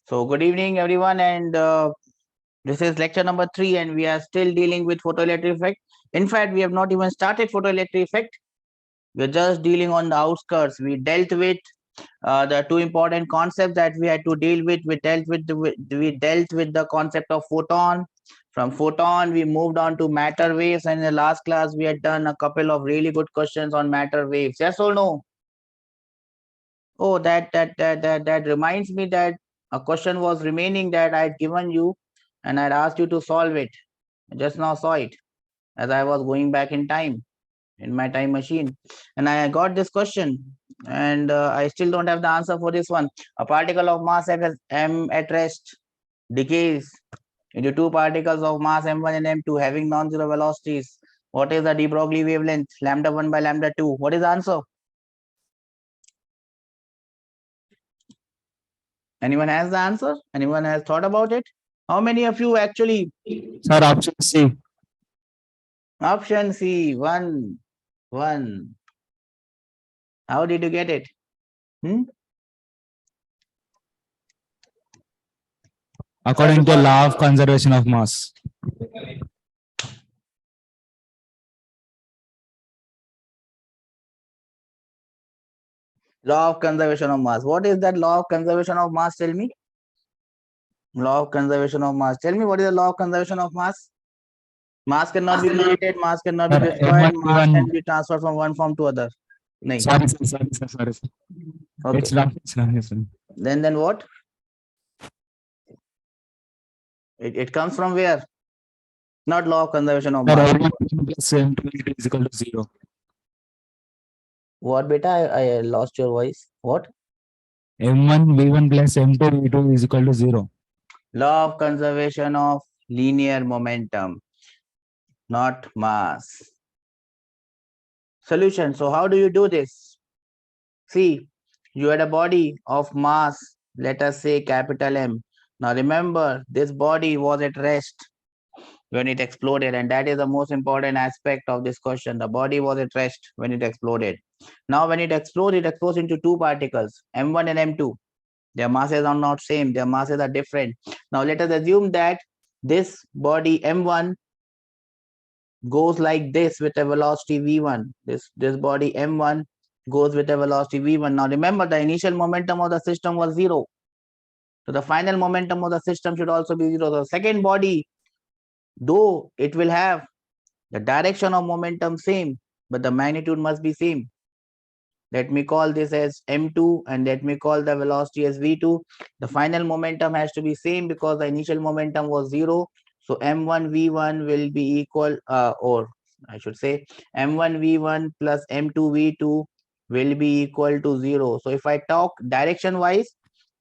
So good evening, everyone, and this is lecture number 3, and we are still dealing with photoelectric effect. In fact, we have not even started photoelectric effect. We're just dealing on the outskirts. We dealt with the two important concepts that we had to deal with. We dealt with the concept of photon. From photon, we moved on to matter waves, and in the last class, we had done a couple of really good questions on matter waves. Yes or no? Oh, that reminds me that a question was remaining that I had given you, and I'd asked you to solve it. I just now saw it as I was going back in time in my time machine, and I got this question, and I still don't have the answer for this one. A particle of mass m at rest decays into two particles of mass m1 and m2 having non-zero velocities. What is the de Broglie wavelength? Lambda 1 by lambda 2. What is the answer? Anyone has the answer? Anyone has thought about it? How many of you actually? Sir, option C. Option C, one. How did you get it? According to law of conservation of mass. Law of conservation of mass. What is that law of conservation of mass? Tell me. Law of conservation of mass. Tell me what is the law of conservation of mass? Mass cannot be created, mass cannot be destroyed, mass can be transferred from one form to other. No. Sorry. Okay. It's not. Then what? It comes from where? Not law of conservation of mass. M2 is equal to 0. What, beta? I lost your voice. What? M1 V1 plus M2 V2 is equal to 0. Law of conservation of linear momentum, not mass. Solution. So how do you do this? See, you had a body of mass, let us say capital M. Now remember, this body was at rest when it exploded, and that is the most important aspect of this question. The body was at rest when it exploded. Now when it explodes into two particles, M1 and M2. Their masses are not same, their masses are different. Now let us assume that this body M1 goes like this with a velocity v1. This body m1 goes with a velocity v1. Now remember, the initial momentum of the system was 0. So the final momentum of the system should also be 0. The second body, though it will have the direction of momentum same, but the magnitude must be same. Let me call this as m2 and let me call the velocity as v2. The final momentum has to be same because the initial momentum was 0. So m1 v1 will be equal, or I should say m1 v1 plus m2 v2 will be equal to 0. So if I talk direction wise,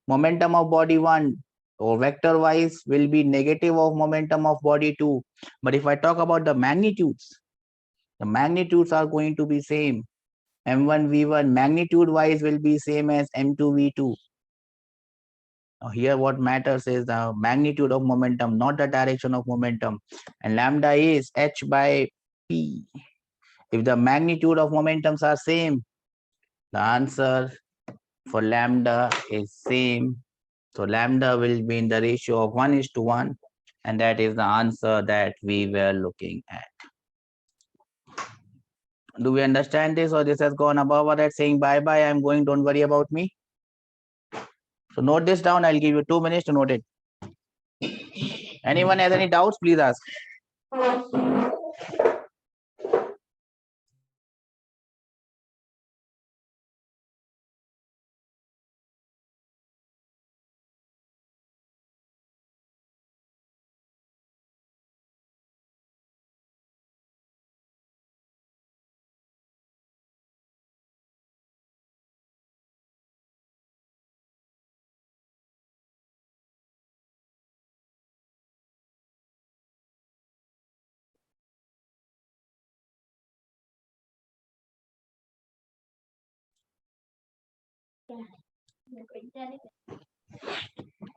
momentum of body 1 or vector wise will be negative of momentum of body 2. But if I talk about the magnitudes are going to be same. M1 V1 magnitude wise will be same as M2 V2. Now here what matters is the magnitude of momentum, not the direction of momentum. And lambda is h by p. If the magnitude of momentums are same, the answer for lambda is same. So lambda will be in the ratio of 1:1, and that is the answer that we were looking at. Do we understand this, or this has gone above or that saying bye bye, I'm going, don't worry about me? So note this down. I'll give you 2 minutes to note it. Anyone has any doubts, please ask.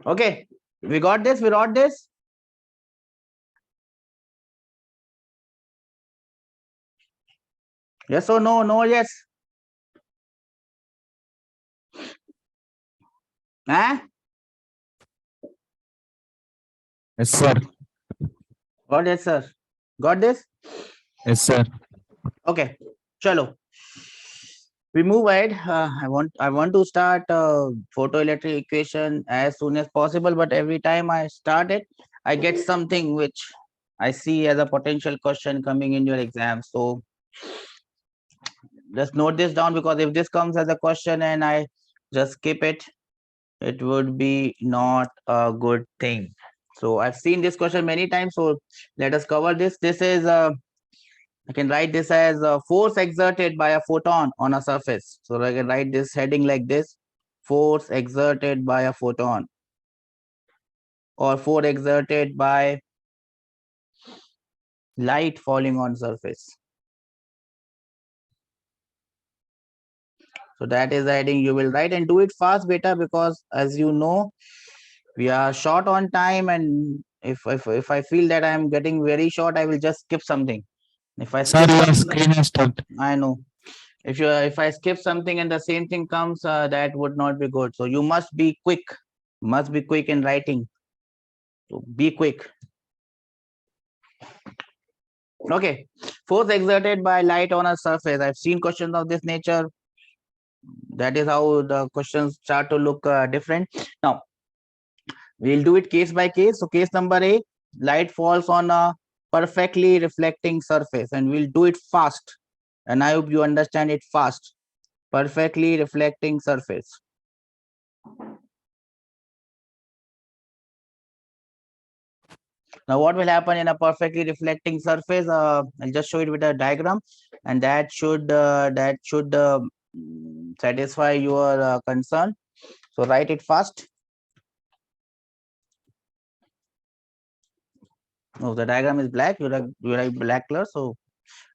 Okay, we got this, we wrote this. Yes or no? No, yes. Huh? Yes, sir. Got it, sir? Got this? Yes, sir. Okay, chalo. We move ahead. I want to start photoelectric equation as soon as possible, but every time I start it, I get something which I see as a potential question coming in your exam. So just note this down, because if this comes as a question and I just skip it, it would be not a good thing. So I've seen this question many times. So let us cover this. This is I can write this as a force exerted by a photon on a surface. So I can write this heading like this: force exerted by a photon, or force exerted by light falling on surface. So that is the heading you will write, and do it fast, beta, because as you know, we are short on time, and if I feel that I am getting very short, I will just skip something. If I Sir, skip your something, screen has stopped. I know. If I skip something and the same thing comes, that would not be good. So you must be quick. Must be quick in writing. So be quick. Okay. Force exerted by light on a surface. I've seen questions of this nature. That is how the questions start to look different. Now we'll do it case by case. So case number A: light falls on a perfectly reflecting surface, and we'll do it fast. And I hope you understand it fast. Perfectly reflecting surface. Now, what will happen in a perfectly reflecting surface? I'll just show it with a diagram, and that should satisfy your concern. So write it fast. No, the diagram is black. You write black color, so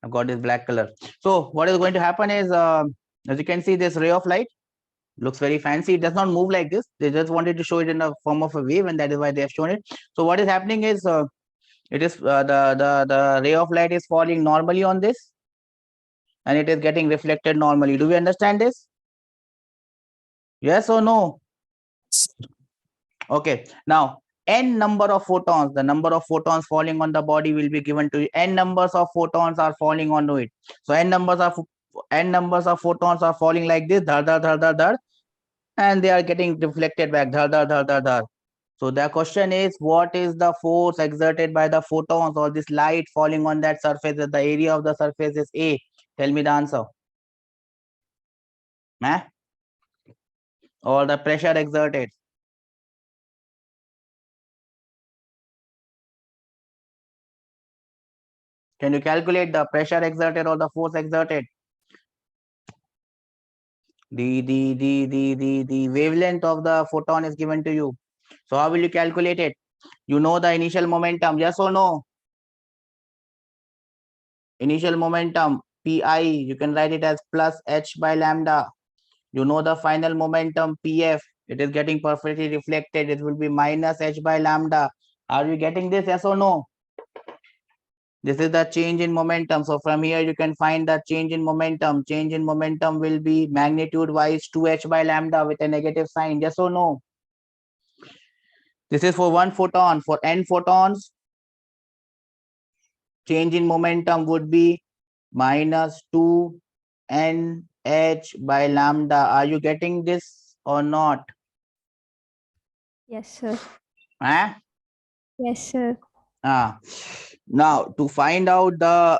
I've got this black color. So what is going to happen is, as you can see, this ray of light looks very fancy. It does not move like this. They just wanted to show it in the form of a wave, and that is why they have shown it. So what is happening is, it is the ray of light is falling normally on this, and it is getting reflected normally. Do we understand this? Yes or no? Okay. Now, n number of photons, the number of photons falling on the body will be given to you. N numbers of photons are falling onto it. So n numbers of photons are falling like this, dhar dhar dhar dhar dhar, and they are getting reflected back, dhar dhar dhar dhar dhar. So the question is, what is the force exerted by the photons or this light falling on that surface? The area of the surface is A. Tell me the answer. Or the pressure exerted. Can you calculate the pressure exerted or the force exerted? The wavelength of the photon is given to you. So how will you calculate it? You know the initial momentum, yes or no? Initial momentum, Pi, you can write it as plus h by lambda. You know the final momentum, Pf, it is getting perfectly reflected. It will be minus h by lambda. Are you getting this, yes or no? This is the change in momentum. So from here, you can find the change in momentum. Change in momentum will be magnitude wise 2h by lambda with a negative sign. Yes or no? This is for one photon. For n photons, change in momentum would be minus 2nh by lambda. Are you getting this or not? Yes, sir. Huh? Yes, sir. Now, to find out the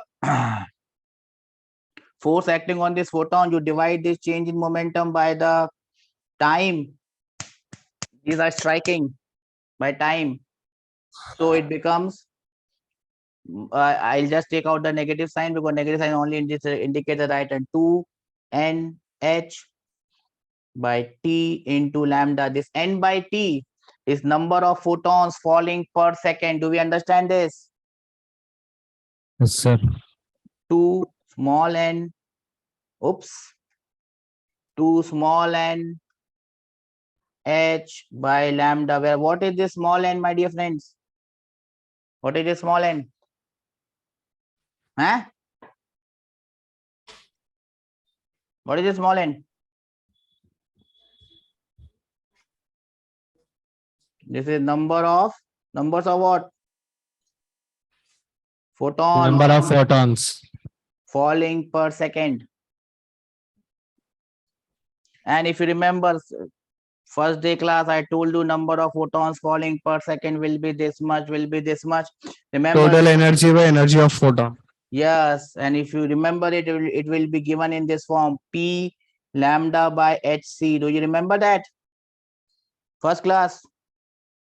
force acting on this photon, you divide this change in momentum by the time. These are striking by time. So it becomes, I'll just take out the negative sign, because negative sign only indicates the right hand. 2nh by t into lambda. This n by t is number of photons falling per second. Do we understand this? Yes, sir. 2 small n, oops, 2 small n h by lambda. Where what is this small n, my dear friends? What is this small n? Huh? What is this small n? This is number of Numbers of what? Photons Number of photons. falling per second. And if you remember, first day class, I told you number of photons falling per second will be this much, will be this much. Remember? Total energy by energy of photon. Yes, and if you remember it, it will be given in this form, P lambda by hc. Do you remember that? First class?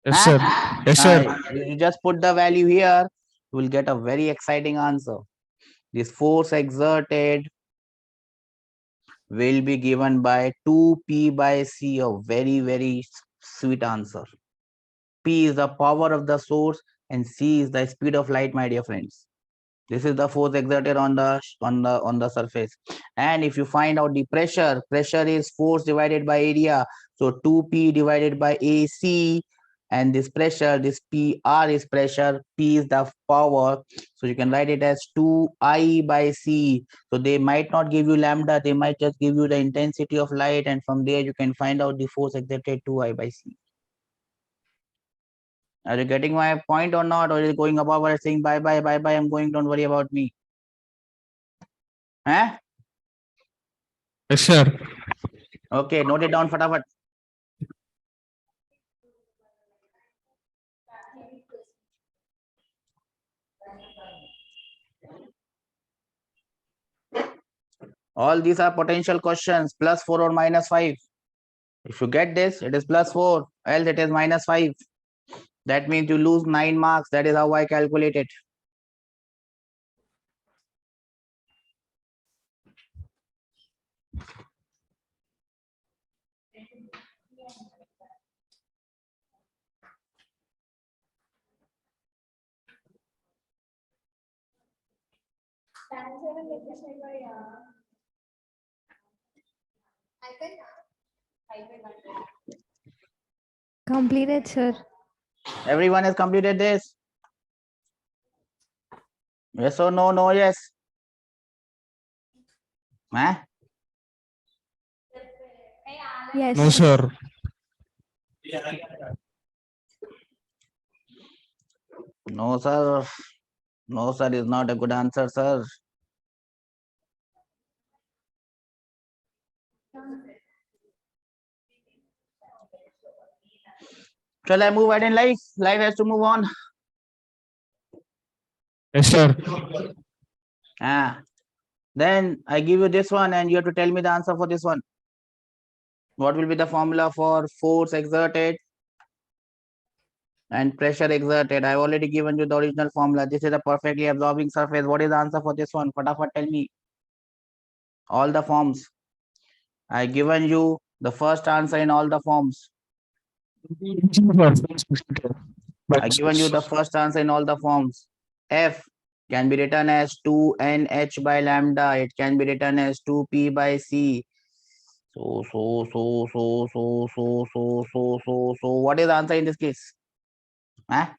Yes, Huh? sir. Yes, sir. You just put the value here, you will get a very exciting answer. This force exerted will be given by 2p by c, a very, very sweet answer. P is the power of the source and c is the speed of light, my dear friends. This is the force exerted on the surface. And if you find out the pressure is force divided by area. So 2p divided by AC, and this pressure, this PR is pressure, P is the power. So you can write it as 2I by C. So they might not give you lambda, they might just give you the intensity of light, and from there you can find out the force exerted 2I by C. Are you getting my point or not? Or is it going above or saying bye bye, bye bye, I'm going, don't worry about me? Huh? Yes, sir. Okay, note it down fatafat. All these are potential questions, +4 or -5. If you get this, it is +4, else it is -5. That means you lose 9 marks. That is how I calculate it. Completed, sir. Everyone has completed this? Yes or no? No, yes. Huh? Yes. No, sir. No, sir. No, sir is not a good answer, sir. Shall I move ahead in life? Life has to move on. Yes, sir. Then I give you this one and you have to tell me the answer for this one. What will be the formula for force exerted and pressure exerted? I've already given you the original formula. This is a perfectly absorbing surface. What is the answer for this one? Fatafat, tell me. All the forms. I've given you the first answer in all the forms. I've given you the first answer in all the forms. F can be written as 2nh by lambda. It can be written as 2p by c. So, what is the answer in this case? Huh?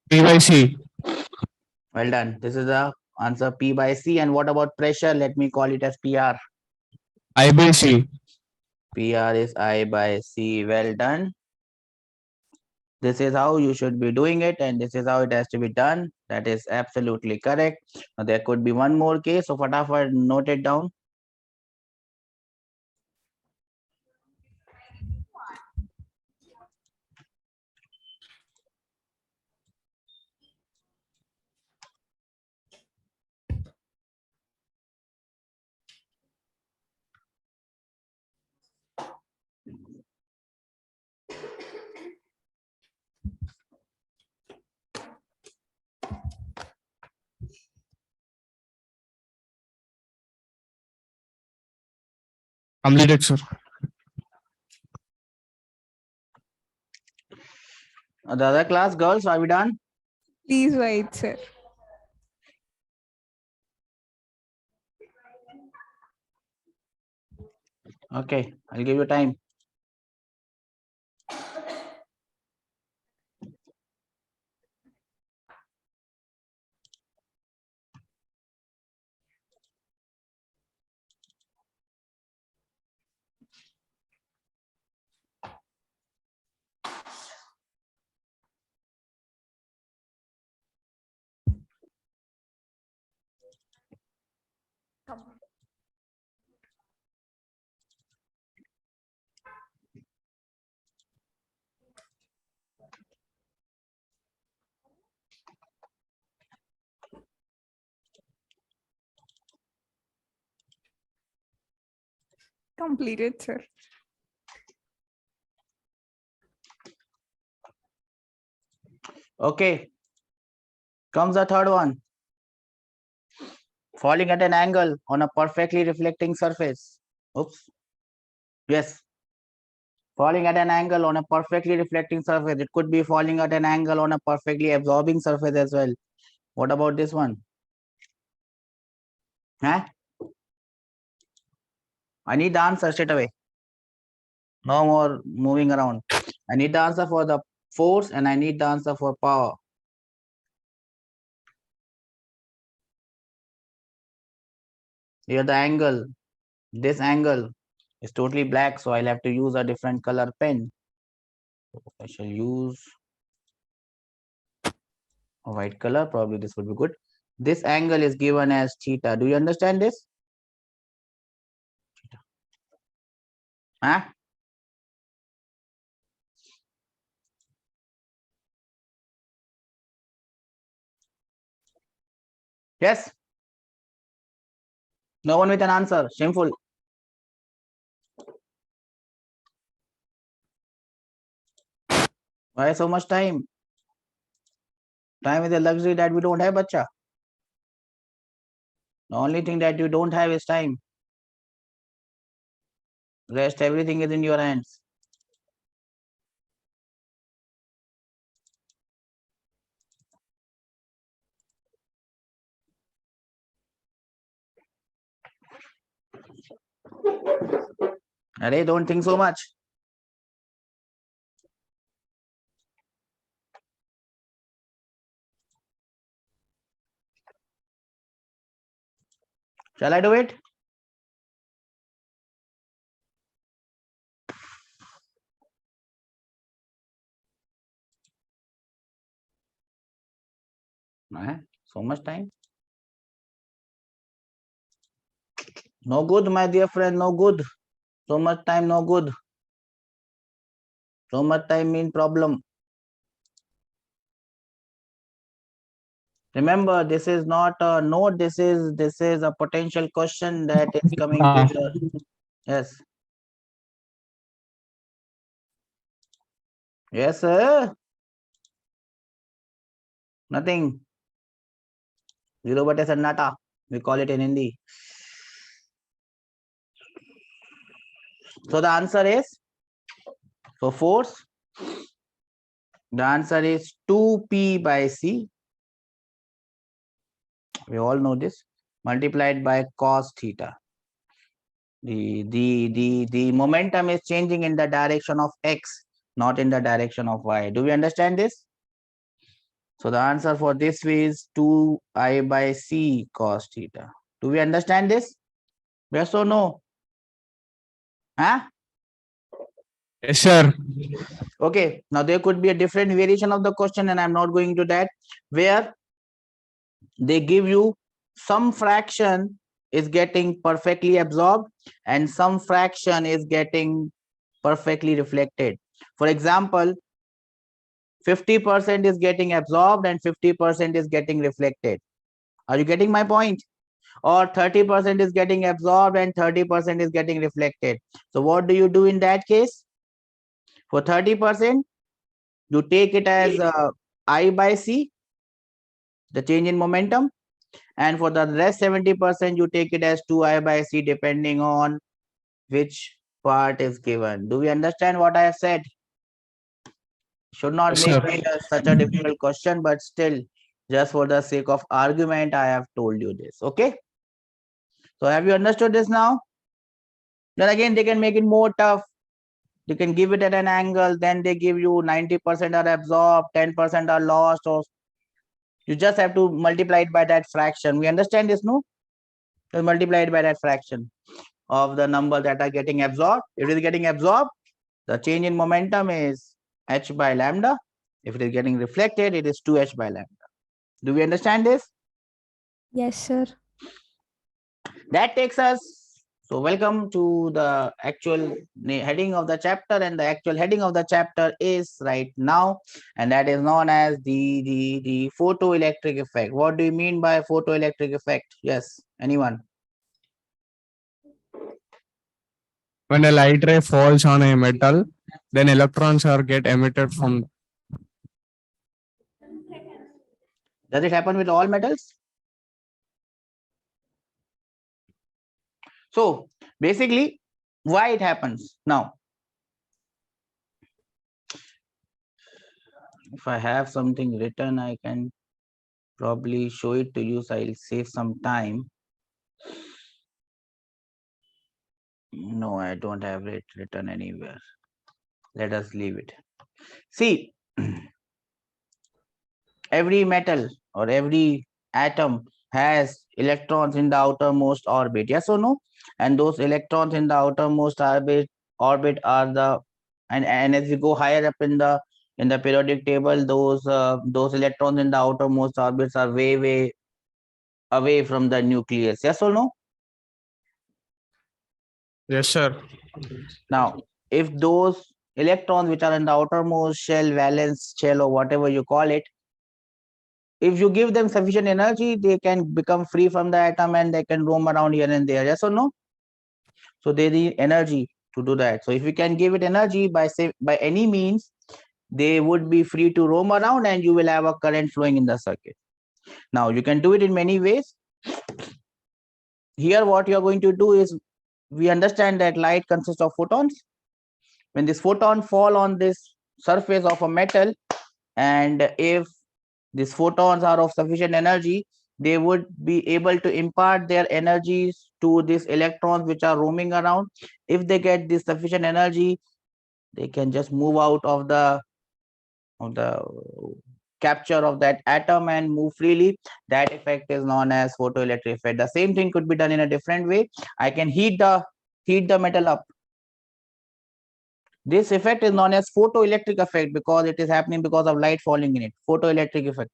P by C. Well done. This is the answer, P by C. And what about pressure? Let me call it as PR. I by C. PR is I by C. Well done. This is how you should be doing it, and this is how it has to be done. That is absolutely correct. Now, there could be one more case, so fatafat note it down. Completed, sir. The other class, girls, are we done? Please wait, sir. Okay, I'll give you time. completed, sir. Okay. Comes the third one. Falling at an angle on a perfectly reflecting surface. Oops. Yes. Falling at an angle on a perfectly reflecting surface. It could be falling at an angle on a perfectly absorbing surface as well. What about this one? Huh? I need the answer straight away. No more moving around. I need the answer for the force and I need the answer for power. Here the angle, this angle is totally black, so I'll have to use a different color pen. So I shall use a white color, probably this would be good. This angle is given as theta. Do you understand this? Huh? Yes? No one with an answer. Shameful. Why so much time? Time is a luxury that we don't have, bacha. The only thing that you don't have is time. Rest, everything is in your hands. Arey, don't think so much. Shall I do it? So much time. No good, my dear friend, no good. So much time, no good. So much time mean problem. Remember, this is not a note, this is a potential question that is coming to the yes. Yes, sir. Nothing. Zero but sannata. We call it in Hindi. So the answer is for force. The answer is 2p by c. We all know this. Multiplied by cos theta. The momentum is changing in the direction of x, not in the direction of y. Do we understand this? So the answer for this is 2I by c cos theta. Do we understand this? Yes or no? Huh? Yes, sir. Okay, now there could be a different variation of the question and I'm not going to that, where they give you some fraction is getting perfectly absorbed and some fraction is getting perfectly reflected. For example, 50% is getting absorbed and 50% is getting reflected. Are you getting my point? Or 30% is getting absorbed and 30% is getting reflected. So what do you do in that case? For 30%, you take it as I by C, the change in momentum. And for the rest 70%, you take it as 2I by C, depending on which part is given. Do we understand what I have said? Should not Yes, make sir. it such a difficult question, but still, just for the sake of argument, I have told you this. Okay. So have you understood this now? Then again, they can make it more tough. They can give it at an angle, then they give you 90% are absorbed, 10% are lost, or you just have to multiply it by that fraction. We understand this, no? Just multiply it by that fraction of the number that are getting absorbed. If it is getting absorbed, the change in momentum is h by lambda. If it is getting reflected, it is 2h by lambda. Do we understand this? Yes, sir. That takes us, so welcome to the actual heading of the chapter, and the actual heading of the chapter is right now, and that is known as the photoelectric effect. What do you mean by photoelectric effect? Yes, anyone? When a light ray falls on a metal, then electrons are get emitted from. Does it happen with all metals? So basically, why it happens now? If I have something written, I can probably show it to you, so I'll save some time. No, I don't have it written anywhere. Let us leave it. See, every metal or every atom has electrons in the outermost orbit, yes or no? And those electrons in the outermost orbit are the, and as we go higher up in the periodic table, those electrons in the outermost orbits are way away from the nucleus, yes or no? Yes, sir. Now, if those electrons which are in the outermost shell, valence shell, or whatever you call it, if you give them sufficient energy, they can become free from the atom and they can roam around here and there, yes or no? So they need energy to do that. So if you can give it energy by any means, they would be free to roam around and you will have a current flowing in the circuit. Now you can do it in many ways. Here what you are going to do is, we understand that light consists of photons. When this photon fall on this surface of a metal, and if these photons are of sufficient energy, they would be able to impart their energies to these electrons which are roaming around. If they get this sufficient energy, they can just move out of the capture of that atom and move freely. That effect is known as photoelectric effect. The same thing could be done in a different way. I can heat the metal up. This effect is known as photoelectric effect because it is happening because of light falling in it. Photoelectric effect.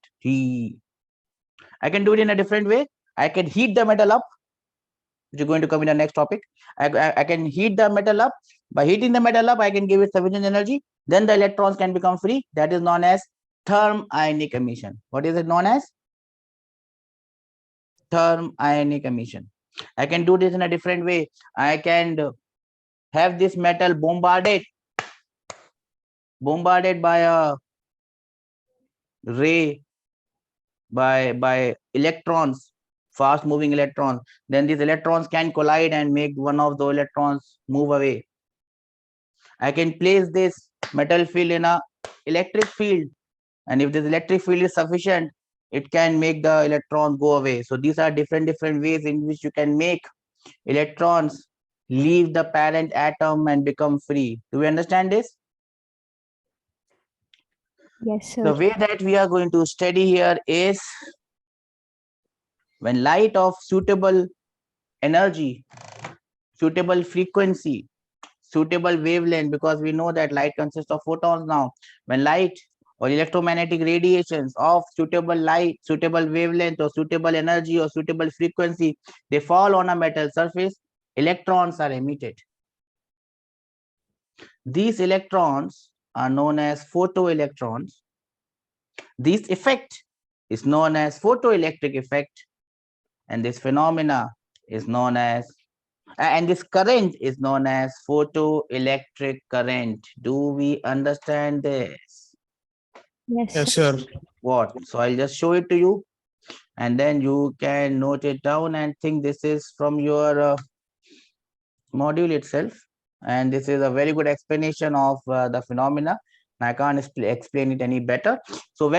I can do it in a different way. I can heat the metal up, which is going to come in the next topic. I can heat the metal up. By heating the metal up, I can give it sufficient energy. Then the electrons can become free. That is known as thermionic emission. What is it known as? Thermionic emission. I can do this in a different way. I can have this metal bombarded by a ray, by electrons, fast moving electrons. Then these electrons can collide and make one of the electrons move away. I can place this metal field in a electric field, and if this electric field is sufficient, it can make the electron go away. So these are different ways in which you can make electrons leave the parent atom and become free. Do we understand this? Yes, The sir. way that we are going to study here is, when light of suitable energy, suitable frequency, suitable wavelength, because we know that light consists of photons now. When light or electromagnetic radiations of suitable light, suitable wavelength, or suitable energy or suitable frequency, they fall on a metal surface, electrons are emitted. These electrons are known as photoelectrons. This effect is known as photoelectric effect, and this phenomena is known as, and this current is known as photoelectric current. Do we understand this? Yes, Yes, sir. sir. What? So I'll just show it to you, and then you can note it down and think this is from your module itself. And this is a very good explanation of the phenomena. I can't explain it any better. So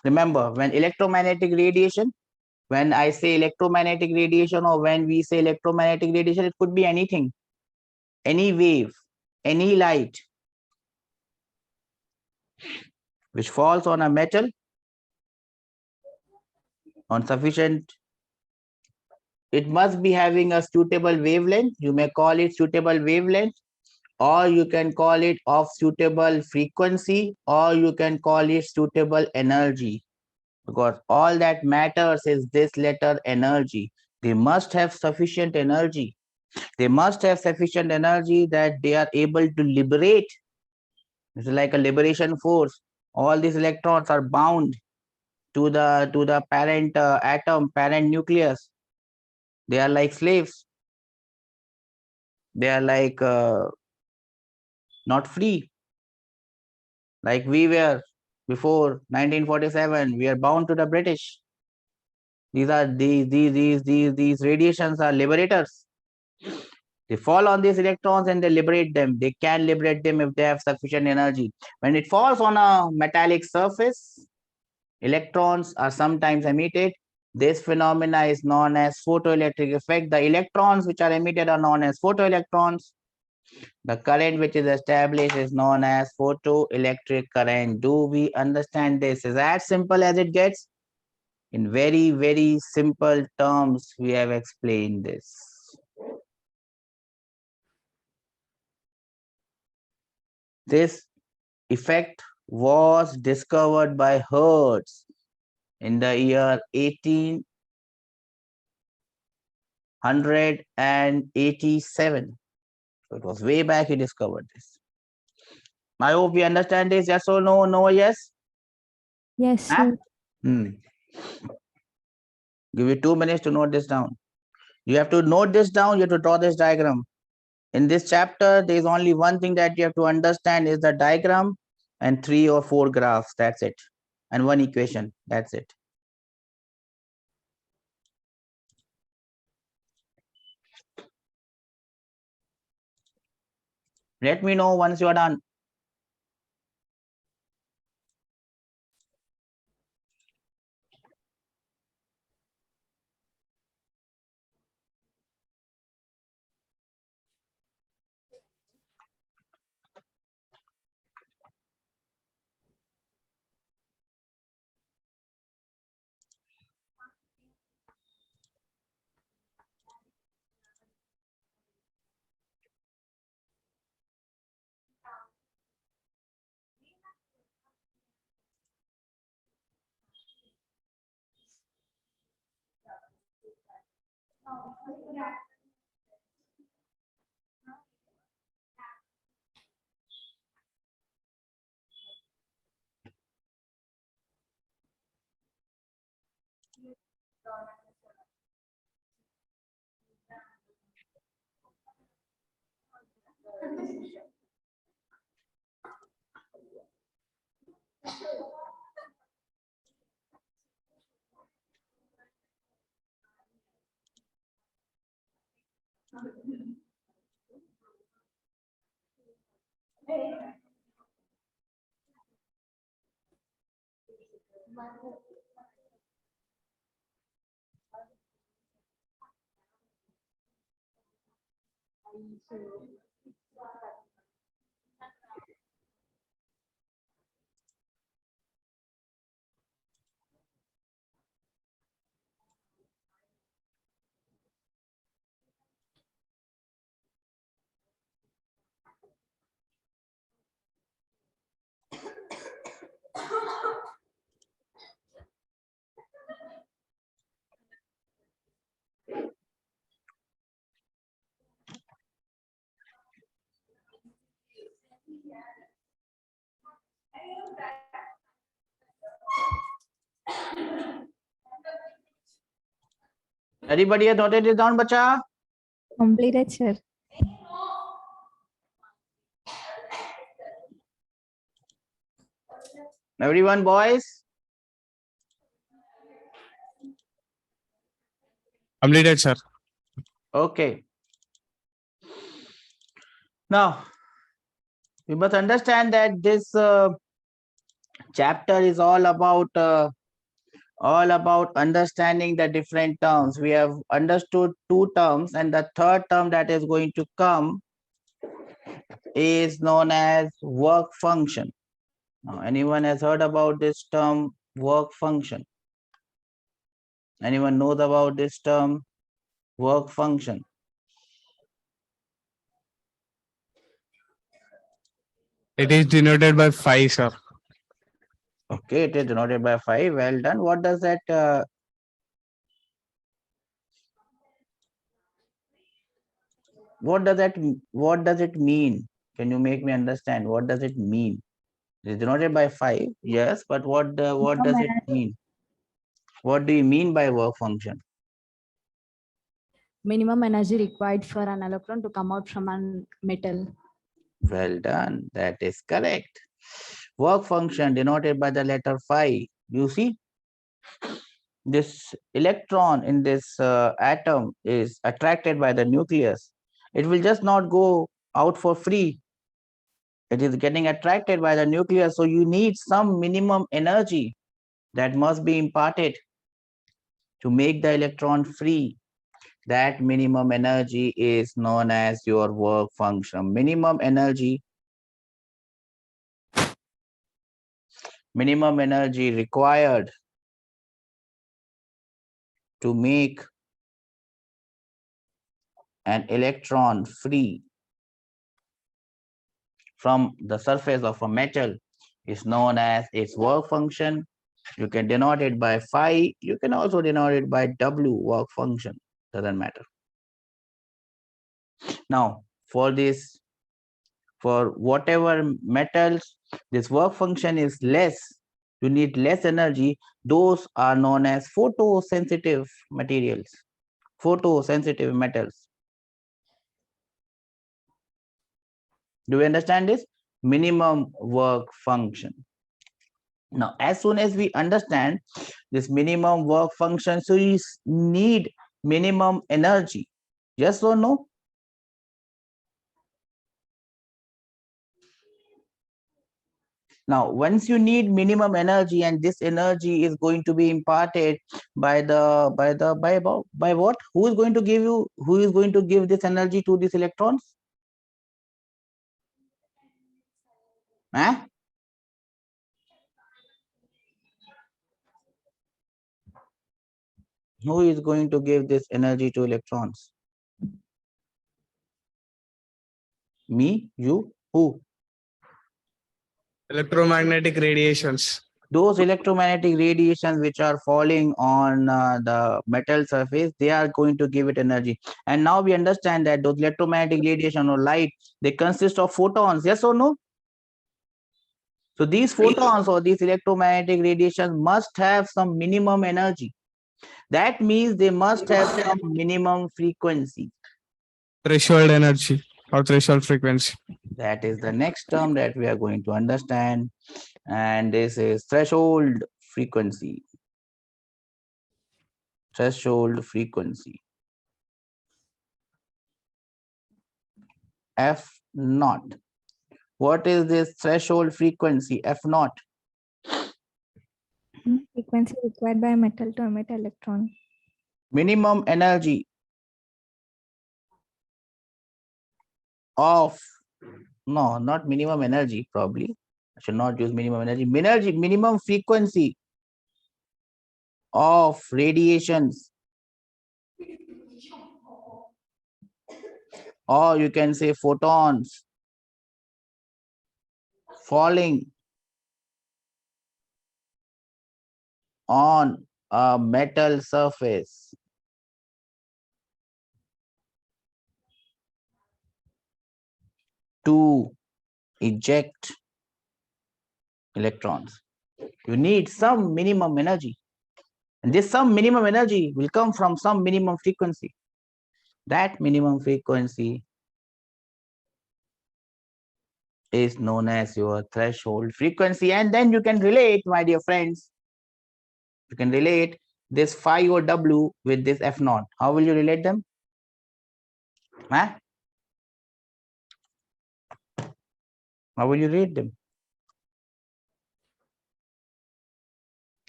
remember, when electromagnetic radiation, when I say electromagnetic radiation, or when we say electromagnetic radiation, it could be anything, any wave, any light which falls on a metal on sufficient, it must be having a suitable wavelength. You may call it suitable wavelength, or you can call it of suitable frequency, or you can call it suitable energy, because all that matters is this letter energy. They must have sufficient energy. They must have sufficient energy that they are able to liberate. It's like a liberation force. All these electrons are bound to the parent atom, parent nucleus. They are like slaves. They are like not free. Like we were before 1947, we are bound to the British. These radiations are liberators. They fall on these electrons and they liberate them. They can liberate them if they have sufficient energy. When it falls on a metallic surface, electrons are sometimes emitted. This phenomena is known as photoelectric effect. The electrons which are emitted are known as photoelectrons. The current which is established is known as photoelectric current. Do we understand this? Is as simple as it gets? In very, very simple terms, we have explained this. This effect was discovered by Hertz in the year 1887. So it was way back he discovered this. I hope we understand this. Yes or no? No or yes? Yes, sir. Give you 2 minutes to note this down. You have to note this down. You have to draw this diagram. In this chapter, there is only one thing that you have to understand is the diagram and 3 or 4 graphs. That's it. And one equation. That's it. Let me know once you are done. Everybody has noted it down, bacha? Completed, sir. Everyone, boys? Completed, sir. Okay. Now, we must understand that this chapter is all about understanding the different terms. We have understood 2 terms, and the third term that is going to come is known as work function. Now, anyone has heard about this term work function? Anyone knows about this term work function? It is denoted by phi, sir. Okay, it is denoted by 5. Well done. What does that what does it mean? Can you make me understand what does it mean? It is denoted by 5, yes, but what does it mean? What do you mean by work function? minimum energy required for an electron to come out from a metal. Well done. That is correct. Work function denoted by the letter phi. You see, this electron in this atom is attracted by the nucleus. It will just not go out for free. It is getting attracted by the nucleus. So you need some minimum energy that must be imparted to make the electron free. That minimum energy is known as your work function. Minimum energy required to make an electron free from the surface of a metal is known as its work function. You can denote it by phi. You can also denote it by W, work function. Doesn't matter. Now, for whatever metals, this work function is less. You need less energy. Those are known as photosensitive materials, photosensitive metals. Do we understand this? Minimum work function. Now, as soon as we understand this minimum work function, so you need minimum energy. Yes or no? Now, once you need minimum energy, and this energy is going to be imparted by what? Who is going to give this energy to these electrons? Huh? Who is going to give this energy to electrons? Me, you, who? Electromagnetic radiations. Those electromagnetic radiations which are falling on the metal surface, they are going to give it energy. And now we understand that those electromagnetic radiation or light, they consist of photons. Yes or no? So these photons or these electromagnetic radiations must have some minimum energy. That means they must have some minimum frequency. Threshold energy or threshold frequency. That is the next term that we are going to understand. And this is threshold frequency. Threshold frequency. F naught. What is this threshold frequency, F naught? Frequency required by metal to emit electron. Minimum energy of, no, not minimum energy, probably. I should not use minimum energy. Minimum frequency of radiations, or you can say photons falling on a metal surface to eject electrons. You need some minimum energy. And this some minimum energy will come from some minimum frequency. That minimum frequency is known as your threshold frequency. And then you can relate, my dear friends, you can relate this phi or W with this F naught. How will you relate them? Huh? How will you relate them?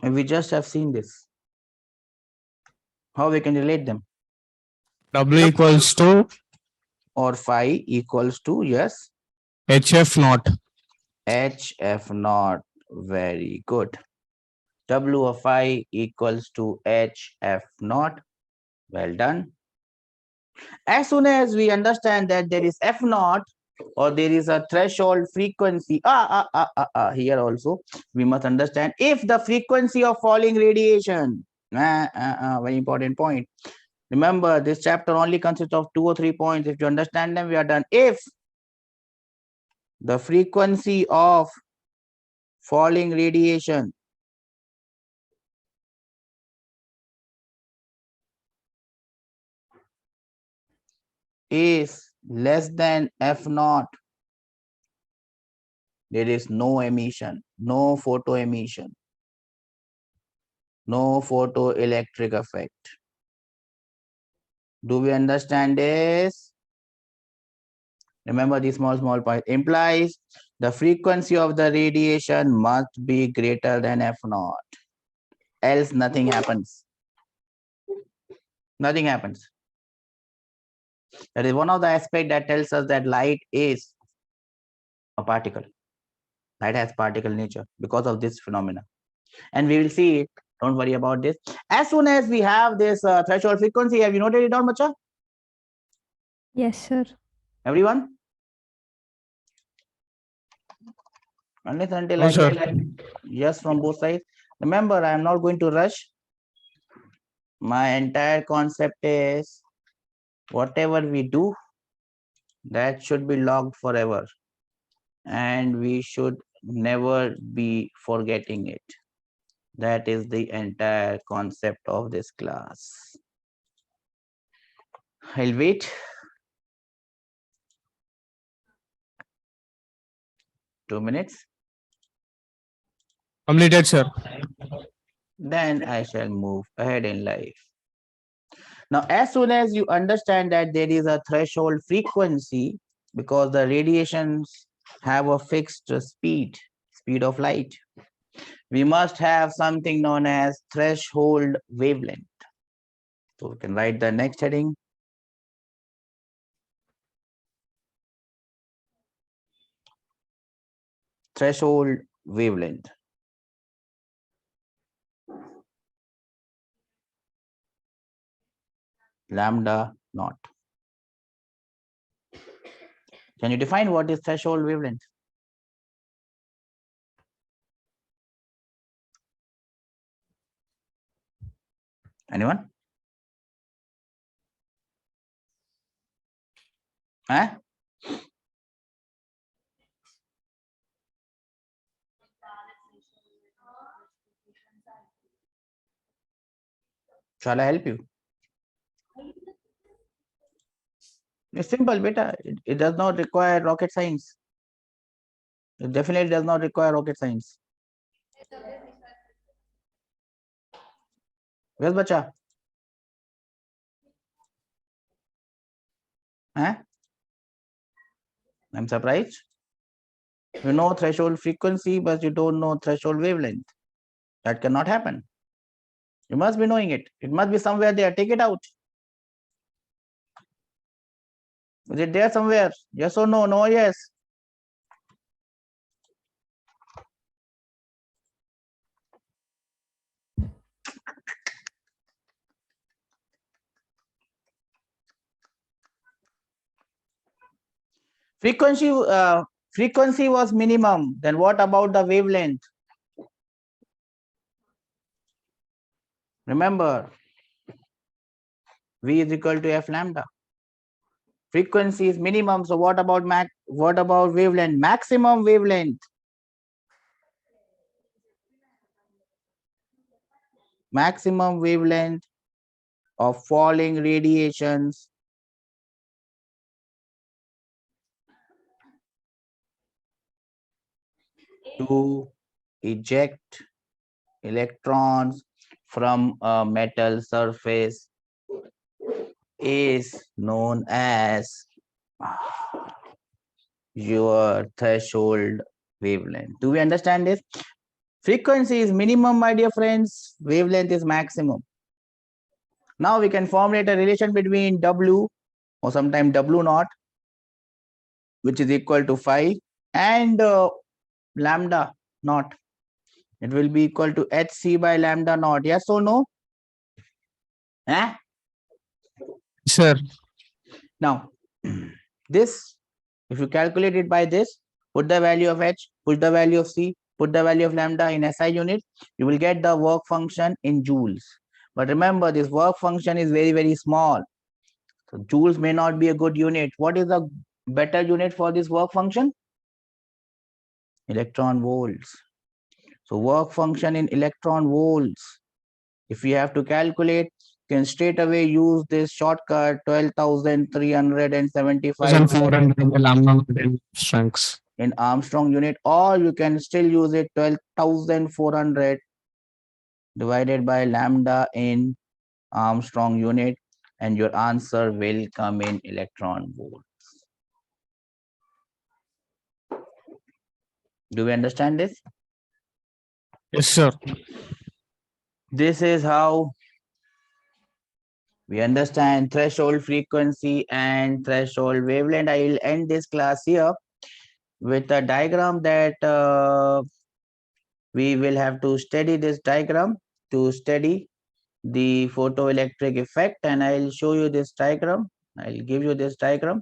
And we just have seen this. How we can relate them? W equals to Or phi equals to, yes, HF naught. HF naught. Very good. W of phi equals to HF naught. Well done. As soon as we understand that there is F naught or there is a threshold frequency, here also we must understand if the frequency of falling radiation, very important point. Remember, this chapter only consists of 2 or 3 points. If you understand them, we are done. If the frequency of falling radiation is less than F naught, there is no emission, no photo emission, no photoelectric effect. Do we understand this? Remember this small point implies the frequency of the radiation must be greater than F naught, else nothing happens. Nothing happens. That is one of the aspects that tells us that light is a particle. Light has particle nature because of this phenomena. And we will see it. Don't worry about this. As soon as we have this threshold frequency, have you noted it down, Bacha? Yes, sir. Everyone? Unless until No, I sir. get yes from both sides. Remember, I am not going to rush. My entire concept is whatever we do, that should be logged forever. And we should never be forgetting it. That is the entire concept of this class. I'll wait 2 minutes. Completed, sir. Then I shall move ahead in life. Now, as soon as you understand that there is a threshold frequency, because the radiations have a fixed speed of light, we must have something known as threshold wavelength. So we can write the next heading. Threshold wavelength. Lambda naught. Can you define what is threshold wavelength? Anyone? Huh? Shall I help you? It's simple, beta. It does not require rocket science. It definitely does not require rocket science. Where's bacha? Huh? I'm surprised. You know threshold frequency, but you don't know threshold wavelength. That cannot happen. You must be knowing it. It must be somewhere there. Take it out. Is it there somewhere? Yes or no? No or yes? Frequency was minimum. Then what about the wavelength? Remember, V is equal to F lambda. Frequency is minimum. So what about wavelength? Maximum wavelength. Maximum wavelength of falling radiations to eject electrons from a metal surface is known as your threshold wavelength. Do we understand this? Frequency is minimum, my dear friends. Wavelength is maximum. Now we can formulate a relation between W or sometimes W naught, which is equal to phi, and lambda naught. It will be equal to HC by lambda naught. Yes or no? Eh? Sir. Now, this, if you calculate it by this, put the value of H, put the value of C, put the value of lambda in SI unit, you will get the work function in joules. But remember, this work function is very, very small. So joules may not be a good unit. What is the better unit for this work function? Electron volts. So work function in electron volts. If we have to calculate, can straight away use this shortcut 12,375 1400 lambda in strengths. in Armstrong unit, or you can still use it 12,400 divided by lambda in Armstrong unit, and your answer will come in electron volts. Do we understand this? Yes, sir. This is how we understand threshold frequency and threshold wavelength. I will end this class here with a diagram that we will have to study this diagram to study the photoelectric effect, and I'll show you this diagram. I'll give you this diagram.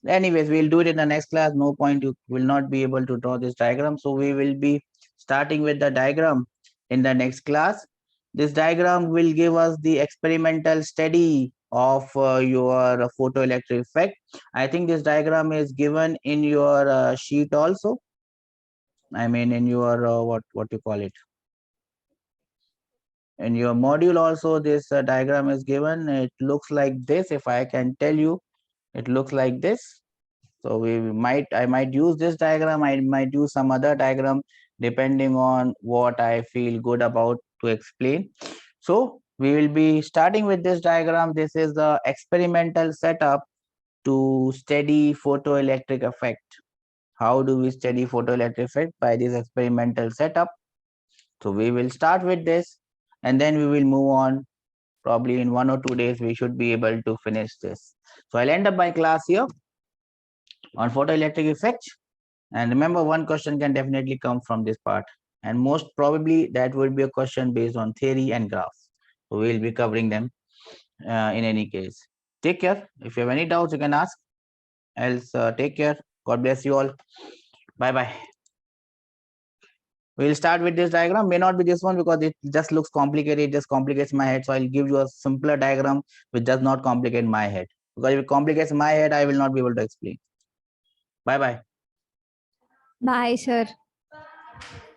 Anyways, we'll do it in the next class. No point, you will not be able to draw this diagram. So we will be starting with the diagram in the next class. This diagram will give us the experimental study of your photoelectric effect. I think this diagram is given in your sheet also. I mean, in your what you call it? In your module also, this diagram is given. It looks like this. If I can tell you, it looks like this. So I might use this diagram. I might use some other diagram depending on what I feel good about to explain. So we will be starting with this diagram. This is the experimental setup to study photoelectric effect. How do we study photoelectric effect? By this experimental setup. So we will start with this, and then we will move on. Probably in 1 or 2 days, we should be able to finish this. So I'll end up my class here on photoelectric effect. And remember, one question can definitely come from this part. And most probably that will be a question based on theory and graphs. So we'll be covering them in any case. Take care. If you have any doubts, you can ask. Else, take care. God bless you all. Bye-bye. We'll start with this diagram. May not be this one because it just looks complicated. It just complicates my head. So I'll give you a simpler diagram which does not complicate my head. Because if it complicates my head, I will not be able to explain. Bye-bye. Bye, sir.